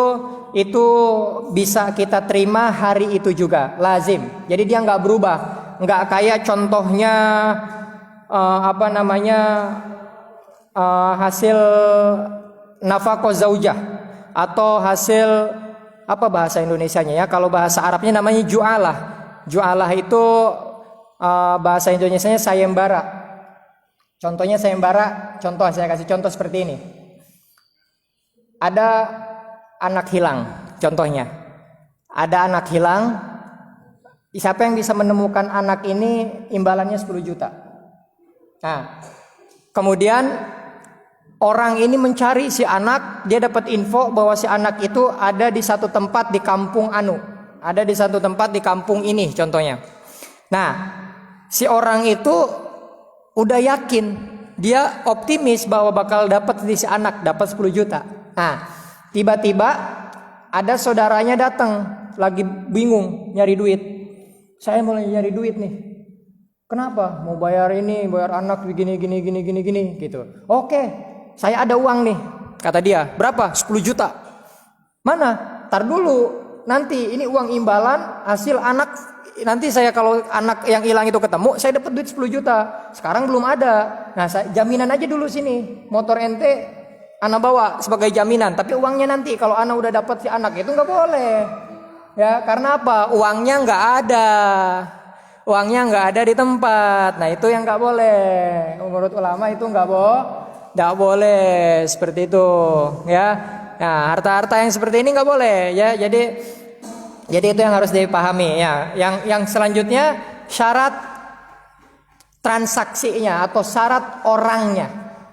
bisa kita terima hari itu juga, lazim. Jadi dia nggak berubah, nggak kayak contohnya hasil nafaqah zaujah atau hasil apa bahasa Indonesianya ya? Kalau bahasa Arabnya namanya ju'alah. Ju'alah itu bahasa Indonesianya sayembara. Contohnya sayembara, saya kasih contoh seperti ini. Ada anak hilang, contohnya. Ada anak hilang. Siapa yang bisa menemukan anak ini imbalannya 10 juta. Nah, kemudian orang ini mencari si anak, dia dapat info bahwa si anak itu ada di satu tempat di kampung ada di satu tempat di kampung ini contohnya. Nah, si orang itu udah yakin, dia optimis bahwa bakal dapat si anak, dapat 10 juta. Nah, tiba-tiba ada saudaranya datang, lagi bingung nyari duit. Saya mulai nyari duit nih. Kenapa? Mau bayar ini, bayar anak gini gitu. Oke, saya ada uang nih, kata dia. Berapa? 10 juta. Mana? Tar dulu. Nanti ini uang imbalan hasil anak. Nanti saya kalau anak yang hilang itu ketemu, saya dapat duit 10 juta. Sekarang belum ada. Nah, jaminan aja dulu sini. Motor ente anak bawa sebagai jaminan, tapi uangnya nanti kalau anak udah dapat si anak itu nggak boleh. Ya, karena apa? Uangnya nggak ada. Uangnya nggak ada di tempat. Nah, itu yang nggak boleh. Menurut ulama itu nggak boleh seperti itu. Ya, Nah, harta-harta yang seperti ini nggak boleh ya. Jadi itu yang harus dipahami ya. Yang selanjutnya syarat transaksinya atau syarat orangnya.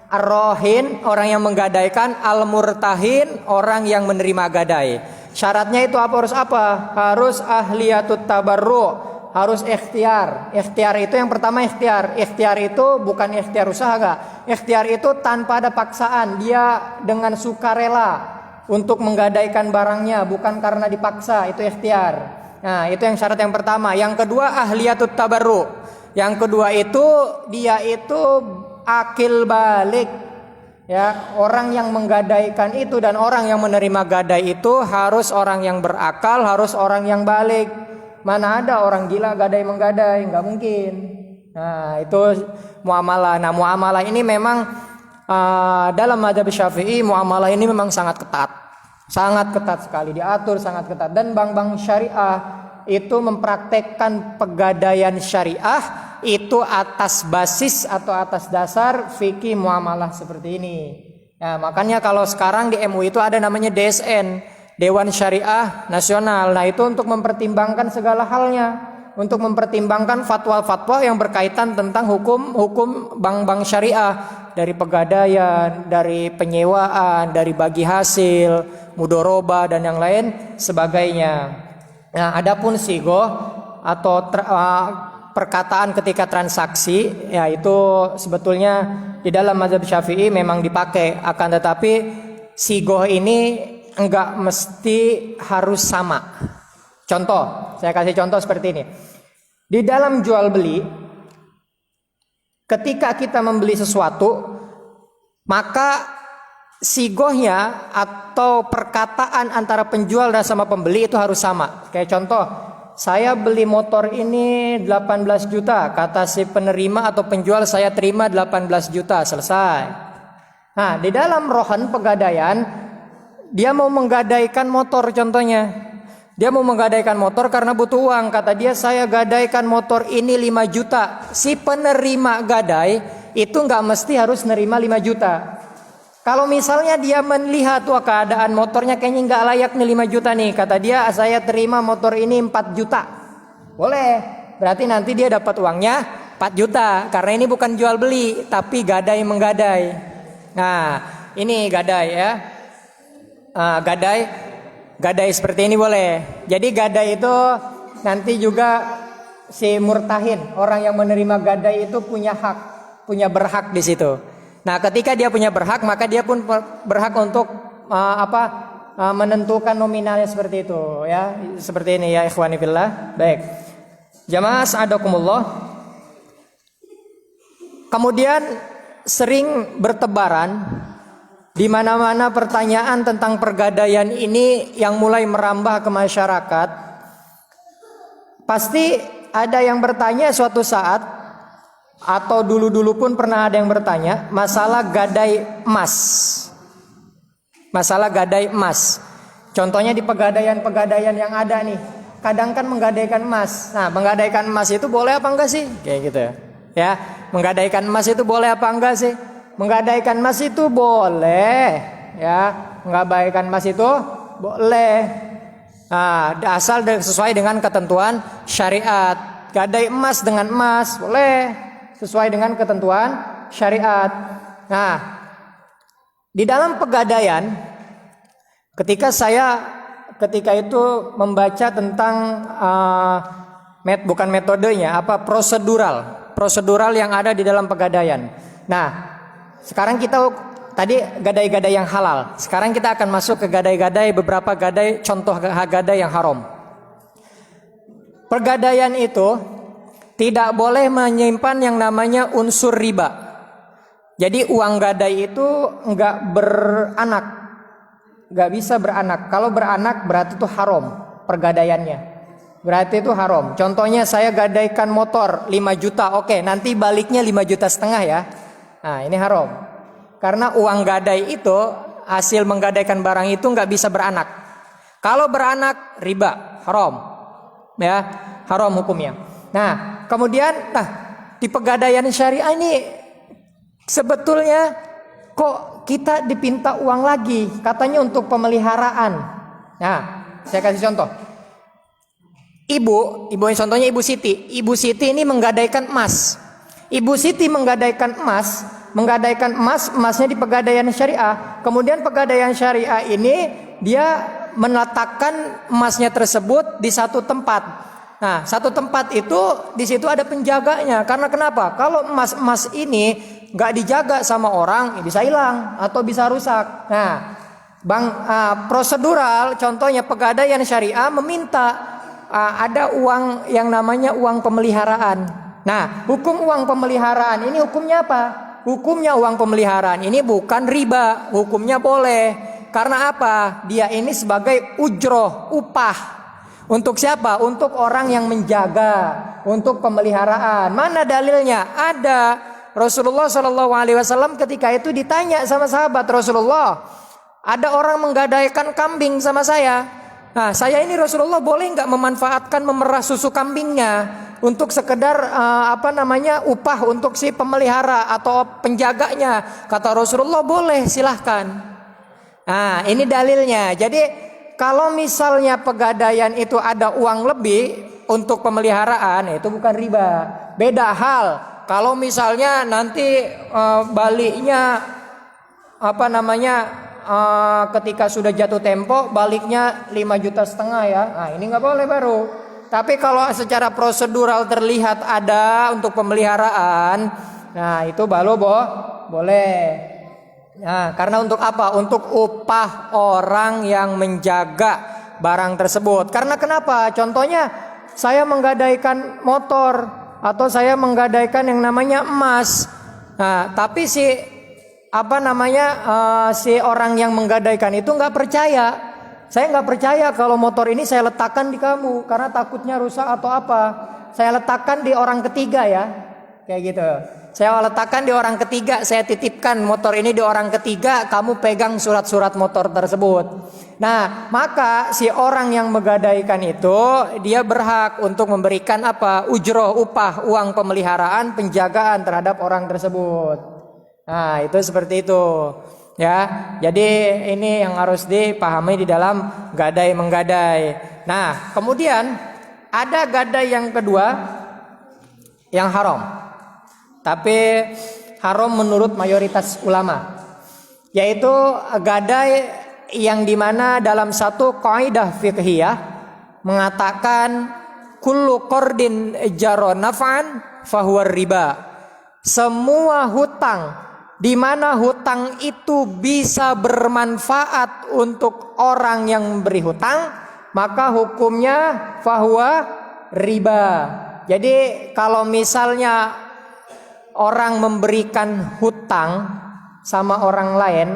Ar-rahin, orang yang menggadaikan, al-murtahin, orang yang menerima gadai. Syaratnya itu harus apa? Harus ahliyatut tabarru, harus ikhtiar. Ikhtiar itu yang pertama ikhtiar. Ikhtiar itu bukan ikhtiar usaha enggak. Ikhtiar itu tanpa ada paksaan, dia dengan sukarela untuk menggadaikan barangnya, bukan karena dipaksa, itu ikhtiar. Nah, itu yang syarat yang pertama. Yang kedua ahliyatut tabarru. Yang kedua itu dia itu akil balik. Ya, orang yang menggadaikan itu dan orang yang menerima gadai itu harus orang yang berakal, harus orang yang balik. Mana ada orang gila gadai menggadai, nggak mungkin. Nah, itu muamalah. Nah, muamalah ini memang dalam mazhab Syafi'i muamalah ini memang sangat ketat. Sangat ketat sekali, diatur sangat ketat. Dan bank-bank syariah itu mempraktekkan pegadaian syariah itu atas basis atau atas dasar fikih muamalah seperti ini. Nah, makanya kalau sekarang di MUI itu ada namanya DSN, Dewan Syariah Nasional. Nah, itu untuk mempertimbangkan segala halnya, untuk mempertimbangkan fatwa-fatwa yang berkaitan tentang hukum bank-bank syariah, dari pegadaian, dari penyewaan, dari bagi hasil, mudoroba dan yang lain sebagainya. Nah, adapun sigoh atau perkataan ketika transaksi, ya itu sebetulnya di dalam mazhab Syafi'i memang dipakai, akan tetapi sigoh ini enggak mesti harus sama. Contoh, saya kasih contoh seperti ini. Di dalam jual beli, ketika kita membeli sesuatu, maka sigohnya atau perkataan antara penjual dan sama pembeli itu harus sama. Kayak contoh, saya beli motor ini 18 juta, kata si penerima atau penjual saya terima 18 juta, selesai. Nah, di dalam rohan pegadaian, dia mau menggadaikan motor contohnya. Dia mau menggadaikan motor karena butuh uang, kata dia saya gadaikan motor ini 5 juta. Si penerima gadai itu nggak mesti harus nerima 5 juta. Kalau misalnya dia melihat wah keadaan motornya kayaknya nggak layak nih 5 juta nih, kata dia saya terima motor ini 4 juta. Boleh. Berarti nanti dia dapat uangnya 4 juta karena ini bukan jual beli tapi gadai menggadai. Nah, ini gadai ya. Gadai seperti ini boleh. Jadi gadai itu nanti juga si murtahin, orang yang menerima gadai itu punya hak, punya berhak di situ. Nah, ketika dia punya berhak, maka dia pun berhak untuk menentukan nominalnya seperti itu, ya. Seperti ini ya, ikhwani fillah. Baik. Jamaah sa'adakumullah. Kemudian sering bertebaran di mana-mana pertanyaan tentang pergadaian ini yang mulai merambah ke masyarakat. Pasti ada yang bertanya suatu saat, atau dulu-dulu pun pernah ada yang bertanya masalah gadai emas. Masalah gadai emas. Contohnya di pegadaian-pegadaian yang ada nih, kadang kan menggadaikan emas. Nah, menggadaikan emas itu boleh apa enggak sih? Kayak gitu ya. Ya, menggadaikan emas itu boleh apa enggak sih? Menggadaikan emas itu boleh, ya. Menggadaikan emas itu boleh. Nah, asal sesuai dengan ketentuan syariat. Gadai emas dengan emas boleh, sesuai dengan ketentuan syariat. Nah, di dalam pegadaian, ketika itu membaca tentang bukan metodenya, prosedural yang ada di dalam pegadaian. Nah, sekarang kita tadi gadai-gadai yang halal. Sekarang kita akan masuk ke gadai-gadai, beberapa gadai, contoh gadai yang haram. Pergadaian itu tidak boleh menyimpan yang namanya unsur riba. Jadi uang gadai itu enggak beranak, enggak bisa beranak. Kalau beranak berarti itu haram pergadaiannya. Berarti itu haram. Contohnya saya gadaikan motor 5 juta, oke, nanti baliknya 5,5 juta ya. Nah, ini haram. Karena uang gadai itu, hasil menggadaikan barang itu enggak bisa beranak. Kalau beranak riba, haram. Ya, haram hukumnya. Nah, kemudian di pegadaian syariah ini sebetulnya kok kita dipinta uang lagi, katanya untuk pemeliharaan. Nah, saya kasih contoh. Ibu contohnya Ibu Siti. Ibu Siti ini menggadaikan emas. Ibu Siti menggadaikan emas, emasnya di pegadaian syariah. Kemudian pegadaian syariah ini dia meletakkan emasnya tersebut di satu tempat. Nah, satu tempat itu di situ ada penjaganya. Karena kenapa? Kalau emas-emas ini nggak dijaga sama orang, bisa hilang atau bisa rusak. Nah, prosedural, contohnya pegadaian syariah meminta ada uang yang namanya uang pemeliharaan. Nah, hukum uang pemeliharaan ini hukumnya apa? Hukumnya uang pemeliharaan ini bukan riba, hukumnya boleh. Karena apa? Dia ini sebagai ujroh, upah. Untuk siapa? Untuk orang yang menjaga, untuk pemeliharaan. Mana dalilnya? Ada. Rasulullah SAW ketika itu ditanya sama sahabat, Rasulullah, ada orang menggadaikan kambing sama saya. Nah, saya ini Rasulullah boleh nggak memanfaatkan memerah susu kambingnya untuk sekedar upah untuk si pemelihara atau penjaganya? Kata Rasulullah, boleh, silahkan. Nah, ini dalilnya. Jadi kalau misalnya pegadaian itu ada uang lebih untuk pemeliharaan, itu bukan riba. Beda hal kalau misalnya nanti baliknya ketika sudah jatuh tempo baliknya 5,5 juta ya. Nah, ini nggak boleh baru. Tapi kalau secara prosedural terlihat ada untuk pemeliharaan, nah itu baru boleh. Nah, karena untuk apa? Untuk upah orang yang menjaga barang tersebut. Karena kenapa? Contohnya saya menggadaikan motor atau saya menggadaikan yang namanya emas. Nah, tapi si orang yang menggadaikan itu nggak percaya. Saya nggak percaya kalau motor ini saya letakkan di kamu karena takutnya rusak atau apa. Saya letakkan di orang ketiga ya, kayak gitu. Saya letakkan di orang ketiga, saya titipkan motor ini di orang ketiga, kamu pegang surat-surat motor tersebut. Nah, maka si orang yang menggadaikan itu dia berhak untuk memberikan ujroh, upah, uang pemeliharaan, penjagaan terhadap orang tersebut. Nah, itu seperti itu. Ya, jadi ini yang harus dipahami di dalam gadai menggadai. Nah, kemudian ada gadai yang kedua yang haram. Tapi haram menurut mayoritas ulama, yaitu gadai yang dimana dalam satu kaidah fiqhiyah mengatakan kullu qardin jaro naf'an fahuwa riba. Semua hutang di mana hutang itu bisa bermanfaat untuk orang yang memberi hutang, maka hukumnya fahuwa riba. Jadi kalau misalnya orang memberikan hutang sama orang lain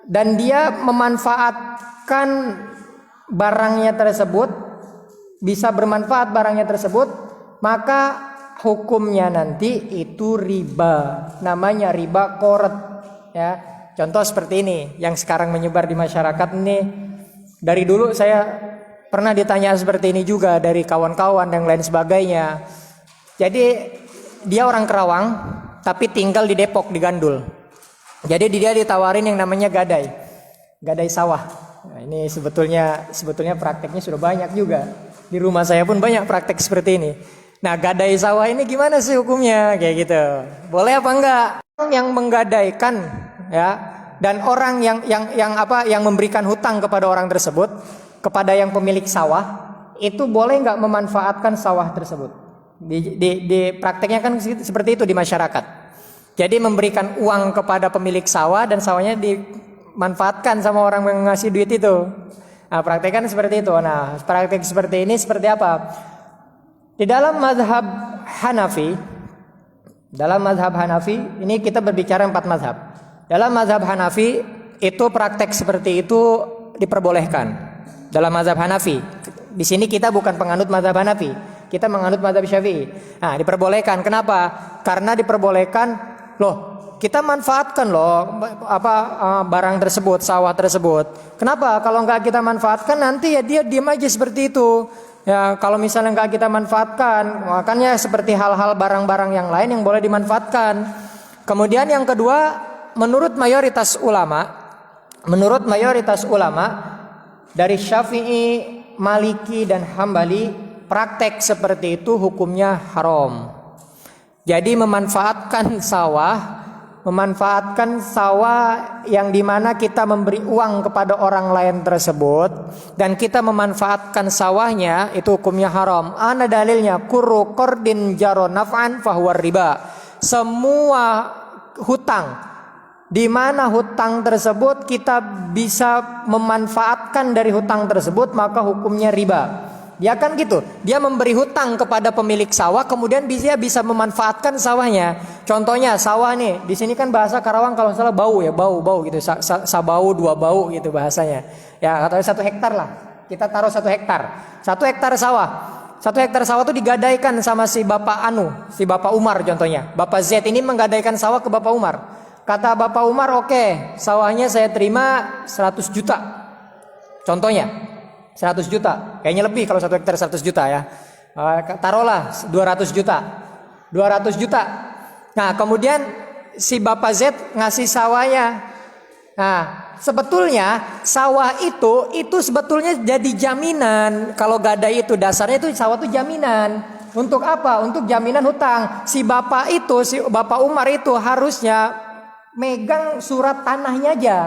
dan dia memanfaatkan barangnya tersebut, bisa bermanfaat barangnya tersebut, maka hukumnya nanti itu riba, namanya riba qard ya. Contoh seperti ini yang sekarang menyebar di masyarakat ini. Dari dulu saya pernah ditanya seperti ini juga dari kawan-kawan dan lain sebagainya. Jadi dia orang Kerawang tapi tinggal di Depok, di Gandul. Jadi dia ditawarin yang namanya gadai sawah. Nah, ini sebetulnya prakteknya sudah banyak juga. Di rumah saya pun banyak praktek seperti ini. Nah, gadai sawah ini gimana sih hukumnya? Kayak gitu. Boleh apa enggak? Orang yang menggadaikan ya, dan orang yang memberikan hutang kepada orang tersebut, kepada yang pemilik sawah, itu boleh enggak memanfaatkan sawah tersebut? Di prakteknya kan seperti itu di masyarakat. Jadi memberikan uang kepada pemilik sawah dan sawahnya dimanfaatkan sama orang yang ngasih duit itu. Nah, prakteknya kan seperti itu. Nah, praktek seperti ini seperti apa? Di dalam mazhab Hanafi, ini kita berbicara 4 mazhab. Dalam mazhab Hanafi itu praktek seperti itu diperbolehkan. Dalam mazhab Hanafi, di sini kita bukan penganut mazhab Hanafi, kita menganut mazhab Syafi'i. Nah, diperbolehkan. Kenapa? Karena diperbolehkan, kita manfaatkan barang tersebut, sawah tersebut. Kenapa? Kalau nggak kita manfaatkan nanti ya dia diam aja seperti itu. Ya, kalau misalnya nggak kita manfaatkan, makanya seperti hal-hal barang-barang yang lain yang boleh dimanfaatkan. Kemudian yang kedua, menurut mayoritas ulama dari Syafi'i, Maliki dan Hambali, praktek seperti itu hukumnya haram. Jadi memanfaatkan sawah yang dimana kita memberi uang kepada orang lain tersebut dan kita memanfaatkan sawahnya, itu hukumnya haram. Ana dalilnya kurru qardin jaro naf'an fahuwa riba. Semua hutang di mana hutang tersebut kita bisa memanfaatkan dari hutang tersebut, maka hukumnya riba. Dia kan gitu, dia memberi hutang kepada pemilik sawah, kemudian dia bisa memanfaatkan sawahnya. Contohnya sawah nih, di sini kan bahasa Karawang kalau salah bau gitu, sabau 2 bau gitu bahasanya. Ya katanya 1 hektar lah, kita taruh 1 hektar, 1 hektar sawah. 1 hektar sawah itu digadaikan sama si Bapak Umar contohnya. Bapak Z ini menggadaikan sawah ke Bapak Umar. Kata Bapak Umar, oke, sawahnya saya terima 100 juta. Contohnya 100 juta, kayaknya lebih kalau 1 hektar 100 juta ya. Taruhlah 200 juta. Nah kemudian si Bapak Z ngasih sawahnya. Nah sebetulnya sawah itu sebetulnya jadi jaminan. Kalau gadai itu dasarnya itu sawah itu jaminan. Untuk apa? Untuk jaminan hutang. Si Bapak Umar itu harusnya megang surat tanahnya aja.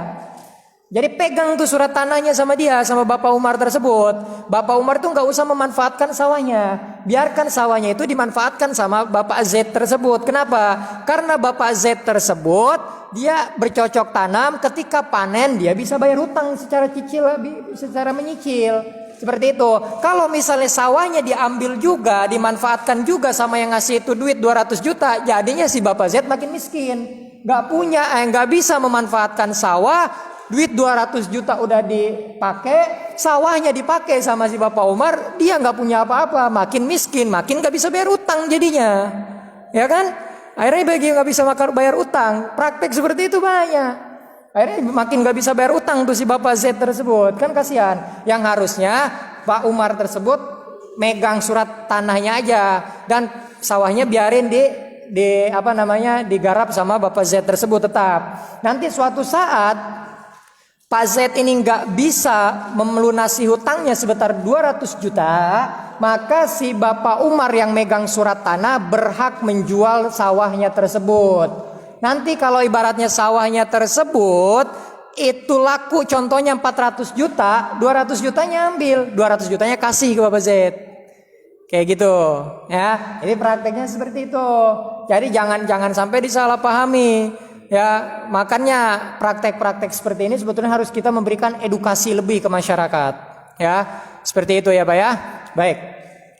Jadi pegang tuh surat tanahnya sama Bapak Umar tersebut. Bapak Umar tuh nggak usah memanfaatkan sawahnya, biarkan sawahnya itu dimanfaatkan sama Bapak Z tersebut. Kenapa? Karena Bapak Z tersebut dia bercocok tanam, ketika panen dia bisa bayar hutang secara menyicil. Seperti itu. Kalau misalnya sawahnya diambil juga, dimanfaatkan juga sama yang ngasih itu duit 200 juta, jadinya si Bapak Z makin miskin. Nggak bisa memanfaatkan sawah. Duit 200 juta udah dipakai, sawahnya dipakai sama si Bapak Umar, dia nggak punya apa-apa, makin miskin, makin nggak bisa bayar utang jadinya, ya kan? Akhirnya bagi nggak bisa bayar utang, praktek seperti itu banyak. Akhirnya makin nggak bisa bayar utang tuh si Bapak Z tersebut, kan kasihan. Yang harusnya Pak Umar tersebut megang surat tanahnya aja dan sawahnya biarin digarap sama Bapak Z tersebut tetap. Nanti suatu saat Pak Z ini nggak bisa melunasi hutangnya sebesar 200 juta, maka si Bapak Umar yang megang surat tanah berhak menjual sawahnya tersebut. Nanti kalau ibaratnya sawahnya tersebut itu laku, contohnya 400 juta, 200 jutanya ambil, 200 jutanya kasih ke Bapak Z. Kayak gitu, ya. Ini prakteknya seperti itu. Jadi jangan sampai disalahpahami. Ya, makanya praktek-praktek seperti ini sebetulnya harus kita memberikan edukasi lebih ke masyarakat. Ya, seperti itu ya Pak ya. Baik.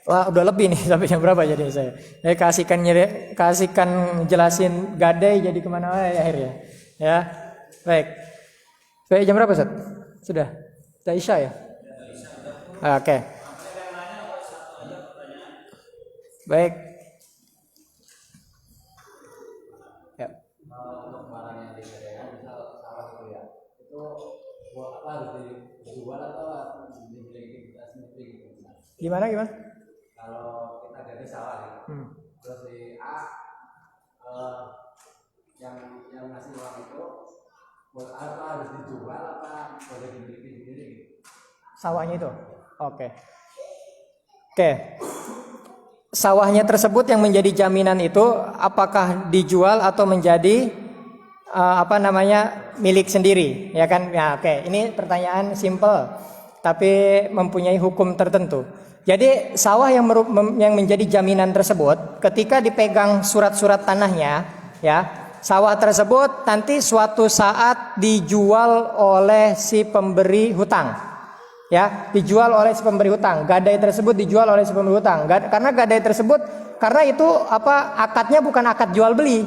Wah, udah lebih nih, sampai jam berapa jadi saya? Kasihkan jelasin gadai jadi kemana ya akhirnya. Ya, baik. Baik, jam berapa Ustaz? Sudah Isya ya? Oke. Baik. Ya. Untuk barang yang digadaikan, misal sawah itu ya, itu buat apa, harus dijual atau dimiliki kita sendiri gitu? Gimana? Kalau kita gadai sawah gitu, terus si A yang ngasih uang itu buat apa, harus dijual apa boleh dimiliki sendiri gitu? Sawahnya itu. Oke. Sawahnya tersebut yang menjadi jaminan itu apakah dijual atau menjadi milik sendiri, ya kan? Ya, oke. Ini pertanyaan simple tapi mempunyai hukum tertentu. Jadi sawah yang menjadi jaminan tersebut ketika dipegang surat-surat tanahnya, ya, sawah tersebut nanti suatu saat dijual oleh si pemberi hutang. Ya, dijual oleh si pemberi hutang. Gadai tersebut dijual oleh si pemberi hutang. Karena gadai tersebut, karena itu akadnya bukan akad jual beli.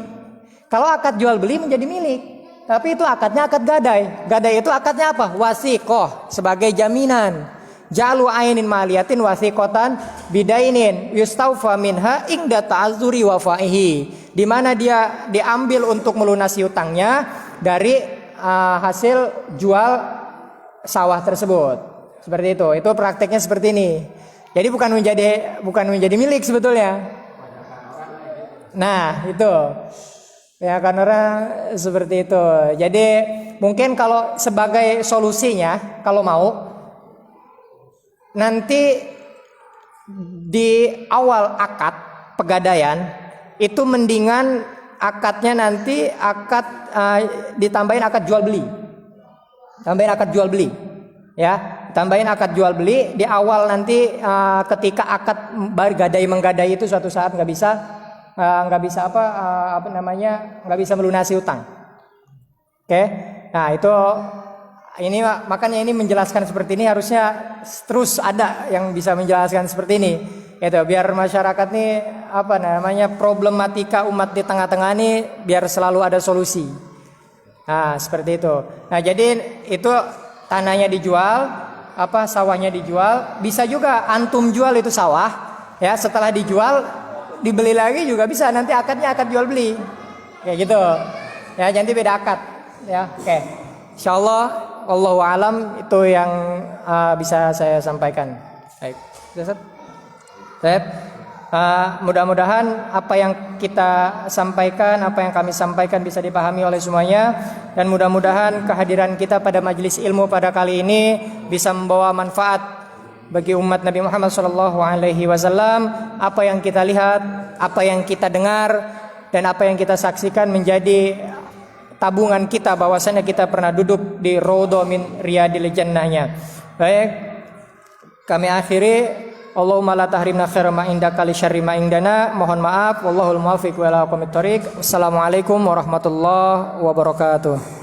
Kalau akad jual beli menjadi milik, tapi itu akadnya akad gadai. Gadai itu akadnya apa? Wasiqoh, sebagai jaminan. Jalu ainin maliyatin wasiqotan bidainin yustaufa minha ingda ta'azzuri wafaihi. Di mana dia diambil untuk melunasi hutangnya dari hasil jual sawah tersebut. Seperti itu prakteknya seperti ini. Jadi bukan menjadi milik sebetulnya. Nah itu. Ya kan orang seperti itu. Jadi mungkin kalau sebagai solusinya kalau mau nanti di awal akad pegadaian itu mendingan akadnya nanti ditambahin akad jual beli. Tambahin akad jual beli. Ya, tambahin akad jual beli di awal nanti ketika akad bergadai menggadai itu suatu saat nggak bisa nggak bisa melunasi utang. Oke. Nah, itu ini makanya ini menjelaskan seperti ini harusnya terus ada yang bisa menjelaskan seperti ini. Itu biar masyarakat nih problematika umat di tengah-tengah ini biar selalu ada solusi. Nah, seperti itu. Nah, jadi itu tanahnya dijual, sawahnya dijual, bisa juga antum jual itu sawah, ya setelah dijual dibeli lagi juga bisa, nanti akadnya akad jual beli, kayak gitu, ya jadi beda akad, ya, oke. Insyaallah, wallahu alam itu yang bisa saya sampaikan. Baik, Baik. Mudah-mudahan apa yang kita sampaikan, apa yang kami sampaikan bisa dipahami oleh semuanya, dan mudah-mudahan kehadiran kita pada majelis ilmu pada kali ini bisa membawa manfaat bagi umat Nabi Muhammad SAW. Apa yang kita lihat, apa yang kita dengar, dan apa yang kita saksikan menjadi tabungan kita bahwasanya kita pernah duduk di raudhah min riyadil jannahnya. Baik, kami akhiri. Allahumma la tahrimna khaira ma indaka li syarri ma indana. Mohon maaf, wallahul muwaffiq wa ila aqwamit thoriq. Wassalamualaikum warahmatullahi wabarakatuh.